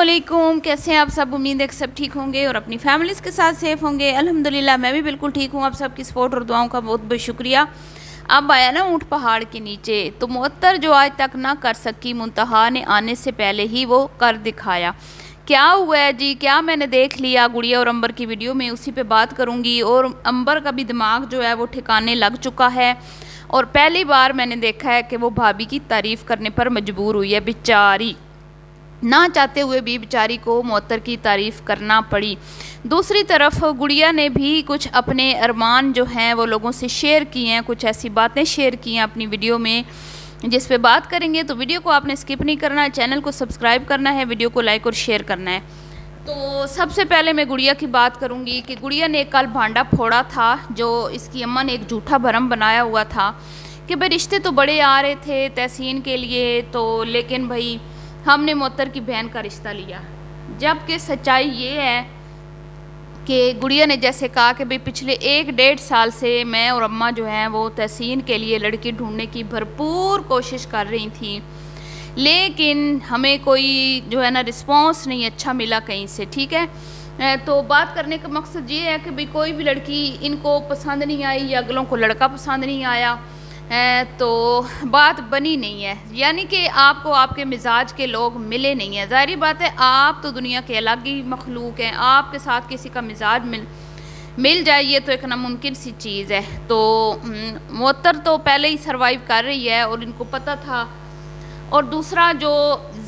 علیکم، کیسے ہیں آپ سب؟ امید ہے کہ سب ٹھیک ہوں گے اور اپنی فیملیز کے ساتھ سیف ہوں گے۔ الحمدللہ میں بھی بالکل ٹھیک ہوں۔ آپ سب کی سپورٹ اور دعاؤں کا بہت بہت شکریہ۔ اب آیا نا اونٹ پہاڑ کے نیچے، تو معطر جو آج تک نہ کر سکی، منتہا نے آنے سے پہلے ہی وہ کر دکھایا۔ کیا ہوا ہے جی؟ کیا میں نے دیکھ لیا گڑیا اور امبر کی ویڈیو میں، اسی پہ بات کروں گی۔ اور امبر کا بھی دماغ جو ہے وہ ٹھکانے لگ چکا ہے، اور پہلی بار میں نے دیکھا ہے کہ وہ بھابھی کی تعریف کرنے پر مجبور ہوئی ہے، بیچاری نہ چاہتے ہوئے بھی بیچاری کو معطر کی تعریف کرنا پڑی۔ دوسری طرف گڑیا نے بھی کچھ اپنے ارمان جو ہیں وہ لوگوں سے شیئر کی ہیں، کچھ ایسی باتیں شیئر کی ہیں اپنی ویڈیو میں جس پہ بات کریں گے۔ تو ویڈیو کو آپ نے سکپ نہیں کرنا ہے، چینل کو سبسکرائب کرنا ہے، ویڈیو کو لائک اور شیئر کرنا ہے۔ تو سب سے پہلے میں گڑیا کی بات کروں گی کہ گڑیا نے کل بھانڈا پھوڑا تھا، جو اس کی اماں نے ایک جھوٹا بھرم بنایا ہوا تھا کہ بھئی رشتے تو بڑے آ رہے تھے تحسین کے لیے، تو لیکن بھئی ہم نے معطر کی بہن کا رشتہ لیا۔ جبکہ سچائی یہ ہے کہ گڑیا نے جیسے کہا کہ بھئی پچھلے 1-1.5 سال سے میں اور اماں جو ہیں وہ تحسین کے لیے لڑکی ڈھونڈنے کی بھرپور کوشش کر رہی تھیں، لیکن ہمیں کوئی جو ہے نا رسپانس نہیں اچھا ملا کہیں سے، ٹھیک ہے۔ تو بات کرنے کا مقصد یہ ہے کہ بھئی کوئی بھی لڑکی ان کو پسند نہیں آئی یا اگلوں کو لڑکا پسند نہیں آیا، تو بات بنی نہیں ہے، یعنی کہ آپ کو آپ کے مزاج کے لوگ ملے نہیں ہیں۔ ظاہری بات ہے، آپ تو دنیا کے الگ ہی مخلوق ہیں، آپ کے ساتھ کسی کا مزاج مل جائے یہ تو ایک ناممکن سی چیز ہے۔ تو معطر تو پہلے ہی سروائیو کر رہی ہے اور ان کو پتہ تھا۔ اور دوسرا جو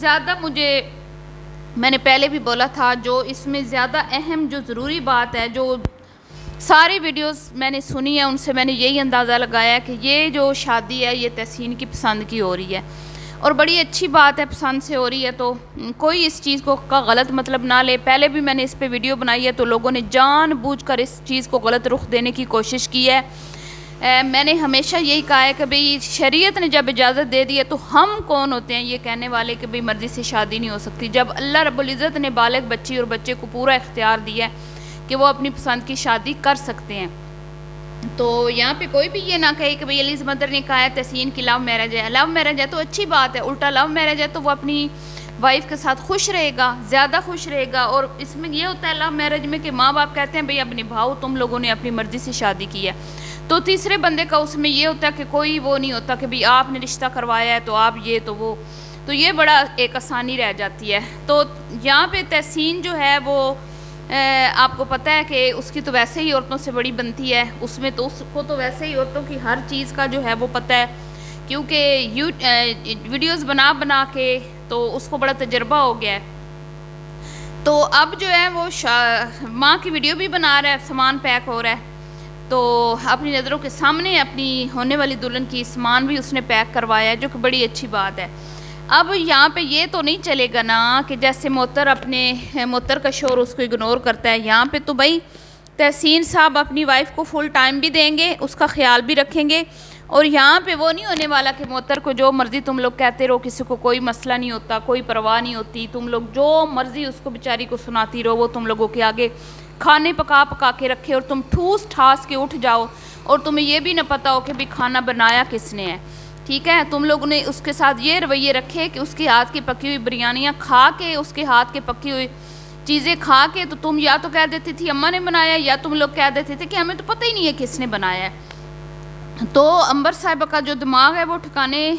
زیادہ میں نے پہلے بھی بولا تھا، جو اس میں زیادہ اہم جو ضروری بات ہے، جو ساری ویڈیوز میں نے سنی ہے ان سے میں نے یہی اندازہ لگایا کہ یہ جو شادی ہے یہ تحسین کی پسند کی ہو رہی ہے، اور بڑی اچھی بات ہے، پسند سے ہو رہی ہے تو کوئی اس چیز کا غلط مطلب نہ لے۔ پہلے بھی میں نے اس پہ ویڈیو بنائی ہے تو لوگوں نے جان بوجھ کر اس چیز کو غلط رخ دینے کی کوشش کی ہے۔ میں نے ہمیشہ یہی کہا ہے کہ بھئی شریعت نے جب اجازت دے دی ہے تو ہم کون ہوتے ہیں یہ کہنے والے کہ بھئی مرضی سے شادی نہیں ہو سکتی، جب اللہ رب العزت نے بالغ بچی اور بچے کو پورا اختیار دیا ہے کہ وہ اپنی پسند کی شادی کر سکتے ہیں۔ تو یہاں پہ کوئی بھی یہ نہ کہے کہ بھئی علیز مدر نے کہا ہے تحسین کی لو میرج ہے، لو میرج ہے تو اچھی بات ہے، الٹا لو میرج ہے تو وہ اپنی وائف کے ساتھ خوش رہے گا، زیادہ خوش رہے گا۔ اور اس میں یہ ہوتا ہے لو میرج میں کہ ماں باپ کہتے ہیں بھئی اب نبھاؤ، تم لوگوں نے اپنی مرضی سے شادی کی ہے، تو تیسرے بندے کا اس میں یہ ہوتا ہے کہ کوئی وہ نہیں ہوتا کہ بھئی آپ نے رشتہ کروایا ہے تو آپ یہ تو وہ، تو یہ بڑا ایک آسانی رہ جاتی ہے۔ تو یہاں پہ تحسین جو ہے وہ آپ کو پتہ ہے کہ اس کی تو ویسے ہی عورتوں سے بڑی بنتی ہے، اس میں تو اس کو تو ویسے ہی عورتوں کی ہر چیز کا جو ہے وہ پتہ ہے، کیونکہ ویڈیوز بنا کے تو اس کو بڑا تجربہ ہو گیا ہے۔ تو اب جو ہے وہ ماں کی ویڈیو بھی بنا رہا ہے، سامان پیک ہو رہا ہے، تو اپنی نظروں کے سامنے اپنی ہونے والی دلہن کی سامان بھی اس نے پیک کروایا ہے، جو کہ بڑی اچھی بات ہے۔ اب یہاں پہ یہ تو نہیں چلے گا نا کہ جیسے معطر کا شوہر اس کو اگنور کرتا ہے، یہاں پہ تو بھائی تحسین صاحب اپنی وائف کو فل ٹائم بھی دیں گے، اس کا خیال بھی رکھیں گے، اور یہاں پہ وہ نہیں ہونے والا کہ معطر کو جو مرضی تم لوگ کہتے رہو، کسی کو کوئی مسئلہ نہیں ہوتا، کوئی پرواہ نہیں ہوتی، تم لوگ جو مرضی اس کو بیچاری کو سناتی رہو، وہ تم لوگوں کے آگے کھانے پکا کے رکھے اور تم ٹھوس ٹھاس کے اٹھ جاؤ اور تمہیں یہ بھی نہ پتہ ہو کہ بھی کھانا بنایا کس نے ہے، ٹھیک ہے۔ تم لوگوں نے اس کے ساتھ یہ رویے رکھے کہ اس کے ہاتھ کی پکی ہوئی بریانیاں کھا کے، اس کے ہاتھ کی پکی ہوئی چیزیں کھا کے تو تم یا تو کہہ دیتی تھی اماں نے بنایا، یا تم لوگ کہہ دیتے تھے کہ ہمیں تو پتہ ہی نہیں ہے کس نے بنایا ہے۔ تو امبر صاحبہ کا جو دماغ ہے وہ ٹھکانے،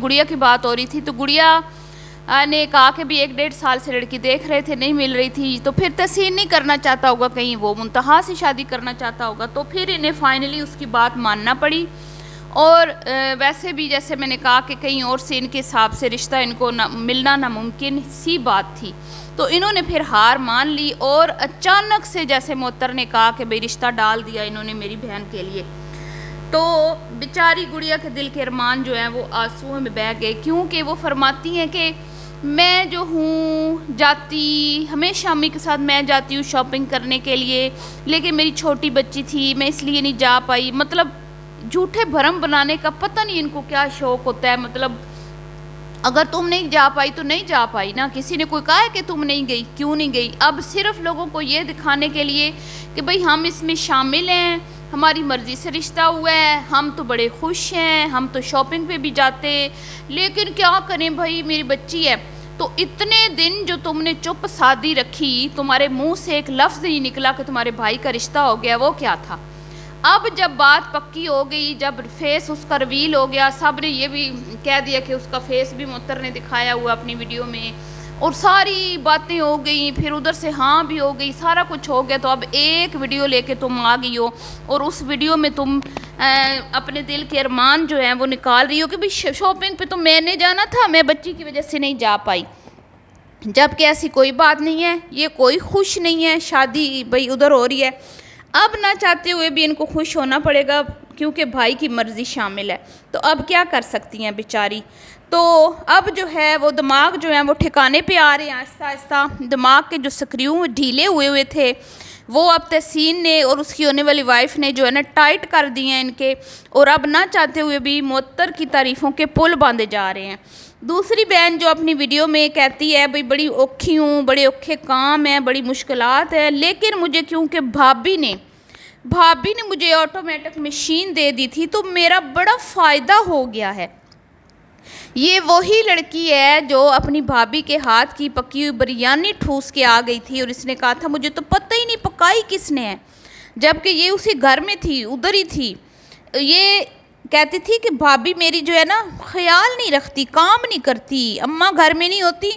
گڑیا کی بات ہو رہی تھی، تو گڑیا نے کہا کہ بھی 1-1.5 سال سے لڑکی دیکھ رہے تھے، نہیں مل رہی تھی، تو پھر تحسین نہیں کرنا چاہتا ہوگا، کہیں وہ منتہا سے شادی کرنا چاہتا ہوگا، تو پھر انہیں فائنلی اس کی بات ماننا پڑی۔ اور ویسے بھی جیسے میں نے کہا کہ کہیں اور سے ان کے حساب سے رشتہ ان کو ملنا ناممکن سی بات تھی، تو انہوں نے پھر ہار مان لی اور اچانک سے جیسے معطر نے کہا کہ بھئی رشتہ ڈال دیا انہوں نے میری بہن کے لیے، تو بیچاری گڑیا کے دل کے ارمان جو ہیں وہ آنسوؤں میں بہہ گئے، کیونکہ وہ فرماتی ہیں کہ میں جو ہوں جاتی ہمیشہ امی کے ساتھ، میں جاتی ہوں شاپنگ کرنے کے لیے، لیکن میری چھوٹی بچی تھی میں اس لیے نہیں جا پائی۔ مطلب جھوٹے بھرم بنانے کا پتہ نہیں ان کو کیا شوق ہوتا ہے، مطلب اگر تم نہیں جا پائی تو نہیں جا پائی نا، کسی نے کوئی کہا ہے کہ تم نہیں گئی، کیوں نہیں گئی؟ اب صرف لوگوں کو یہ دکھانے کے لیے کہ بھئی ہم اس میں شامل ہیں، ہماری مرضی سے رشتہ ہوا ہے، ہم تو بڑے خوش ہیں، ہم تو شاپنگ پہ بھی جاتے، لیکن کیا کریں بھائی میری بچی ہے۔ تو اتنے دن جو تم نے چپ سادھی رکھی، تمہارے منہ سے ایک لفظ نہیں نکلا کہ تمہارے بھائی کا رشتہ ہو گیا، وہ کیا تھا؟ اب جب بات پکی ہو گئی، جب فیس اس کا ریویل ہو گیا، سب نے یہ بھی کہہ دیا کہ اس کا فیس بھی معطر نے دکھایا ہوا اپنی ویڈیو میں، اور ساری باتیں ہو گئیں، پھر ادھر سے ہاں بھی ہو گئی، سارا کچھ ہو گیا، تو اب ایک ویڈیو لے کے تم آ گئی ہو، اور اس ویڈیو میں تم اپنے دل کے ارمان جو ہیں وہ نکال رہی ہو کہ بھئی شاپنگ پہ تو میں نے جانا تھا، میں بچی کی وجہ سے نہیں جا پائی، جبکہ ایسی کوئی بات نہیں ہے، یہ کوئی خوش نہیں ہے، شادی بھئی ادھر ہو رہی ہے، اب نہ چاہتے ہوئے بھی ان کو خوش ہونا پڑے گا کیونکہ بھائی کی مرضی شامل ہے، تو اب کیا کر سکتی ہیں بیچاری؟ تو اب جو ہے وہ دماغ جو ہیں وہ ٹھکانے پہ آ رہے ہیں آہستہ آہستہ، دماغ کے جو سکریو ڈھیلے ہوئے تھے وہ اب تحسین نے اور اس کی ہونے والی وائف نے جو ہے نا ٹائٹ کر دی ہیں ان کے، اور اب نہ چاہتے ہوئے بھی معطر کی تعریفوں کے پل باندھے جا رہے ہیں۔ دوسری بہن جو اپنی ویڈیو میں کہتی ہے بھئی بڑی اوکھی ہوں، بڑے اوکھے کام ہیں، بڑی مشکلات ہیں، لیکن مجھے کیونکہ بھابی نے مجھے آٹومیٹک مشین دے دی تھی تو میرا بڑا فائدہ ہو گیا ہے۔ یہ وہی لڑکی ہے جو اپنی بھابی کے ہاتھ کی پکی ہوئی بریانی ٹھوس کے آ گئی تھی اور اس نے کہا تھا مجھے تو پتہ ہی نہیں پکائی کس نے ہے، جبکہ یہ اسی گھر میں تھی، ادھر ہی تھی۔ یہ کہتی تھی کہ بھابی میری جو ہے نا خیال نہیں رکھتی، کام نہیں کرتی، اماں گھر میں نہیں ہوتی،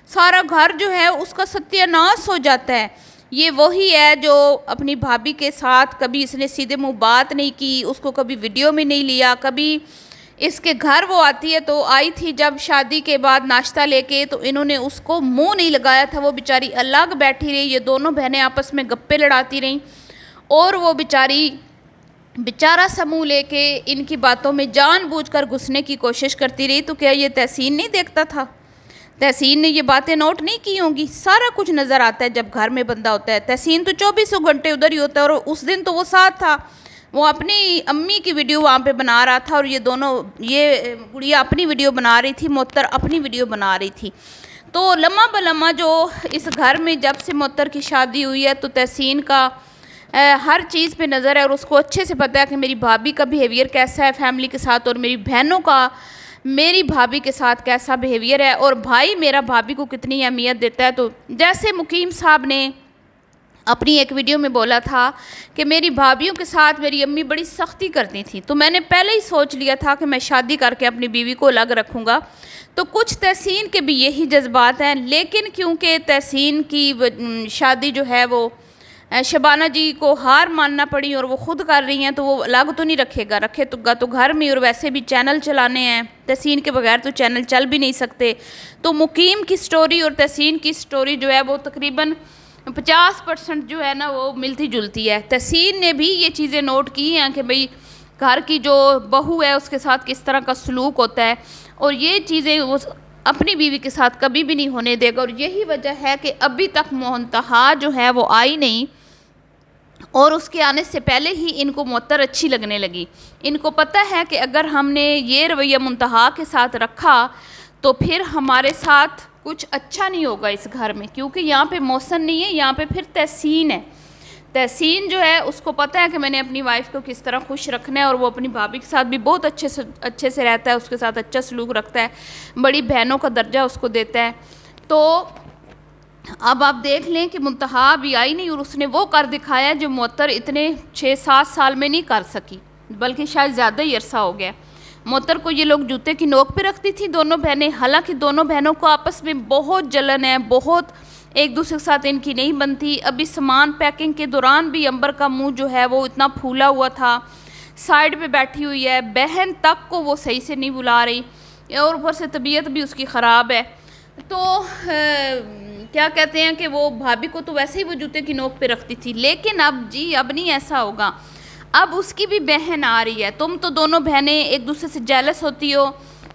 سارا گھر جو ہے اس کا ستیہ ناش ہو جاتا ہے۔ یہ وہی ہے جو اپنی بھابی کے ساتھ کبھی اس نے سیدھے منہ بات نہیں کی، اس کو کبھی ویڈیو میں نہیں لیا، کبھی اس کے گھر وہ آتی ہے تو آئی تھی جب شادی کے بعد ناشتہ لے کے، تو انہوں نے اس کو منہ نہیں لگایا تھا، وہ بیچاری الگ بیٹھی رہی، یہ دونوں بہنیں آپس میں گپے لڑاتی رہیں، اور وہ بیچارہ سا منہ لے کے ان کی باتوں میں جان بوجھ کر گھسنے کی کوشش کرتی رہی۔ تو کیا یہ تحسین نہیں دیکھتا تھا؟ تحسین نے یہ باتیں نوٹ نہیں کی ہوں گی؟ سارا کچھ نظر آتا ہے جب گھر میں بندہ ہوتا ہے۔ تحسین تو 24 گھنٹے ادھر ہی ہوتا ہے، اور اس دن تو وہ ساتھ تھا، وہ اپنی امی کی ویڈیو وہاں پہ بنا رہا تھا، اور یہ گڑیا اپنی ویڈیو بنا رہی تھی، معطر اپنی ویڈیو بنا رہی تھی۔ تو لمحہ بلمحہ جو اس گھر میں جب سے معطر کی شادی ہوئی ہے تو تحسین کا ہر چیز پہ نظر ہے، اور اس کو اچھے سے پتہ ہے کہ میری بھابی کا بیہیویئر کیسا ہے فیملی کے ساتھ، اور میری بہنوں کا میری بھابی کے ساتھ کیسا بیہیویئر ہے، اور بھائی میرا بھابی کو کتنی اہمیت دیتا ہے۔ تو جیسے مقیم صاحب نے اپنی ایک ویڈیو میں بولا تھا کہ میری بھابیوں کے ساتھ میری امی بڑی سختی کرتی تھیں، تو میں نے پہلے ہی سوچ لیا تھا کہ میں شادی کر کے اپنی بیوی کو الگ رکھوں گا، تو کچھ تحسین کے بھی یہی جذبات ہیں، لیکن کیونکہ تحسین کی شادی جو ہے وہ شبانہ جی کو ہار ماننا پڑی اور وہ خود کر رہی ہیں، تو وہ الگ تو نہیں رکھے تو گھر میں، اور ویسے بھی چینل چلانے ہیں، تحسین کے بغیر تو چینل چل بھی نہیں سکتے، تو مقیم کی سٹوری اور تحسین کی سٹوری جو ہے وہ تقریباً 50% جو ہے نا وہ ملتی جلتی ہے۔ تحسین نے بھی یہ چیزیں نوٹ کی ہیں کہ بھئی گھر کی جو بہو ہے اس کے ساتھ کس طرح کا سلوک ہوتا ہے، اور یہ چیزیں وہ اپنی بیوی کے ساتھ کبھی بھی نہیں ہونے دے گا، اور یہی وجہ ہے کہ ابھی تک منتہا جو ہے وہ آئی نہیں، اور اس کے آنے سے پہلے ہی ان کو معطر اچھی لگنے لگی۔ ان کو پتہ ہے کہ اگر ہم نے یہ رویہ منتہا کے ساتھ رکھا تو پھر ہمارے ساتھ کچھ اچھا نہیں ہوگا اس گھر میں، کیونکہ یہاں پہ محسن نہیں ہے، یہاں پہ پھر تحسین ہے۔ تحسین جو ہے اس کو پتہ ہے کہ میں نے اپنی وائف کو کس طرح خوش رکھنا ہے، اور وہ اپنی بھابی کے ساتھ بھی بہت اچھے سے رہتا ہے، اس کے ساتھ اچھا سلوک رکھتا ہے، بڑی بہنوں کا درجہ اس کو دیتا ہے۔ تو اب آپ دیکھ لیں کہ منتہا بھی آئی نہیں، اور اس نے وہ کر دکھایا جو معطر اتنے 6-7 سال میں نہیں کر سکی، بلکہ شاید زیادہ ہی عرصہ ہو گیا۔ معطر کو یہ لوگ جوتے کی نوک پہ رکھتی تھی دونوں بہنیں، حالانکہ دونوں بہنوں کو آپس میں بہت جلن ہے، بہت ایک دوسرے کے ساتھ ان کی نہیں بنتی۔ ابھی سامان پیکنگ کے دوران بھی امبر کا منہ جو ہے وہ اتنا پھولا ہوا تھا، سائیڈ پہ بیٹھی ہوئی ہے، بہن تک کو وہ صحیح سے نہیں بلا رہی، اور اوپر سے طبیعت بھی اس کی خراب ہے۔ تو کیا کہتے ہیں کہ وہ بھابی کو تو ویسے ہی وہ جوتے کی نوک پہ رکھتی تھی، لیکن اب نہیں ایسا ہوگا، اب اس کی بھی بہن آ رہی ہے۔ تم تو دونوں بہنیں ایک دوسرے سے جیلس ہوتی ہو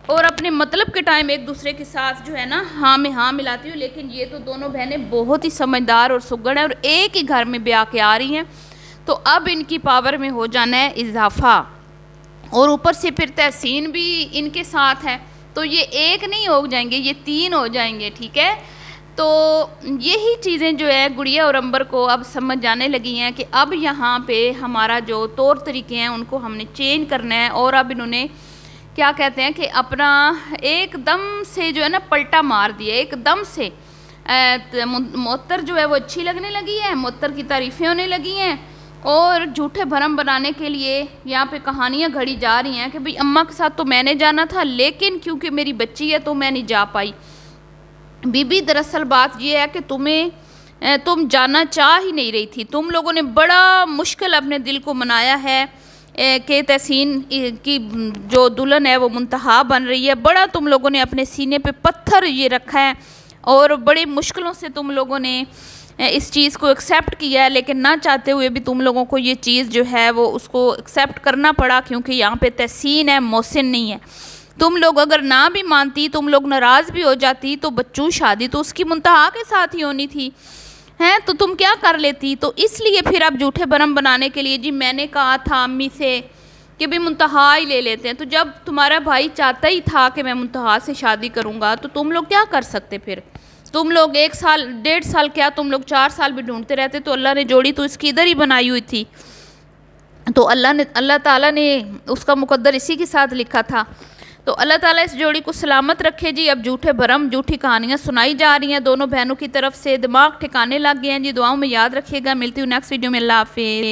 اور اپنے مطلب کے ٹائم ایک دوسرے کے ساتھ جو ہے نا ہاں میں ہاں ملاتی ہو، لیکن یہ تو دونوں بہنیں بہت ہی سمجھدار اور سگڑ ہیں، اور ایک ہی گھر میں بیاہ کے آ رہی ہیں، تو اب ان کی پاور میں ہو جانا ہے اضافہ، اور اوپر سے پھر تحسین بھی ان کے ساتھ ہے، تو یہ ایک نہیں ہو جائیں گے، یہ 3 ہو جائیں گے، ٹھیک ہے۔ تو یہی چیزیں جو ہے گڑیا اور امبر کو اب سمجھ جانے لگی ہیں کہ اب یہاں پہ ہمارا جو طور طریقے ہیں ان کو ہم نے چینج کرنا ہے، اور اب انہوں نے کیا کہتے ہیں کہ اپنا ایک دم سے جو ہے نا پلٹا مار دیا، ایک دم سے معطر جو ہے وہ اچھی لگنے لگی ہے، معطر کی تعریفیں ہونے لگی ہیں، اور جھوٹے بھرم بنانے کے لیے یہاں پہ کہانیاں گھڑی جا رہی ہیں کہ بھئی اماں کے ساتھ تو میں نے جانا تھا، لیکن کیونکہ میری بچی ہے تو میں نہیں جا پائی۔ بی بی دراصل بات یہ ہے کہ تم جانا چاہ ہی نہیں رہی تھی، تم لوگوں نے بڑا مشکل اپنے دل کو منایا ہے کہ تحسین کی جو دلہن ہے وہ منتہا بن رہی ہے، بڑا تم لوگوں نے اپنے سینے پہ پتھر یہ رکھا ہے، اور بڑی مشکلوں سے تم لوگوں نے اس چیز کو ایکسیپٹ کیا ہے، لیکن نہ چاہتے ہوئے بھی تم لوگوں کو یہ چیز جو ہے وہ اس کو ایکسیپٹ کرنا پڑا، کیونکہ یہاں پہ تحسین ہے، محسن نہیں ہے۔ تم لوگ اگر نہ بھی مانتی، تم لوگ ناراض بھی ہو جاتی، تو بچوں شادی تو اس کی منتہا کے ساتھ ہی ہونی تھی، ہیں تو تم کیا کر لیتی؟ تو اس لیے پھر اب جھوٹے بھرم بنانے کے لیے جی میں نے کہا تھا امی سے کہ بھی منتہا ہی لے لیتے ہیں، تو جب تمہارا بھائی چاہتا ہی تھا کہ میں منتہا سے شادی کروں گا تو تم لوگ کیا کر سکتے؟ پھر تم لوگ 1 سال 1.5 سال کیا تم لوگ 4 سال بھی ڈھونڈتے رہتے، تو اللہ نے جوڑی تو اس کی ادھر ہی بنائی ہوئی تھی، تو اللہ تعالیٰ نے اس کا مقدر اسی کے ساتھ لکھا تھا۔ تو اللہ تعالیٰ اس جوڑی کو سلامت رکھے جی۔ اب جھوٹے بھرم جھوٹی کہانیاں سنائی جا رہی ہیں دونوں بہنوں کی طرف سے، دماغ ٹھکانے لگ گئے ہیں جی۔ دعاؤں میں یاد رکھیے گا، ملتی ہوں نیکسٹ ویڈیو میں، اللہ حافظ۔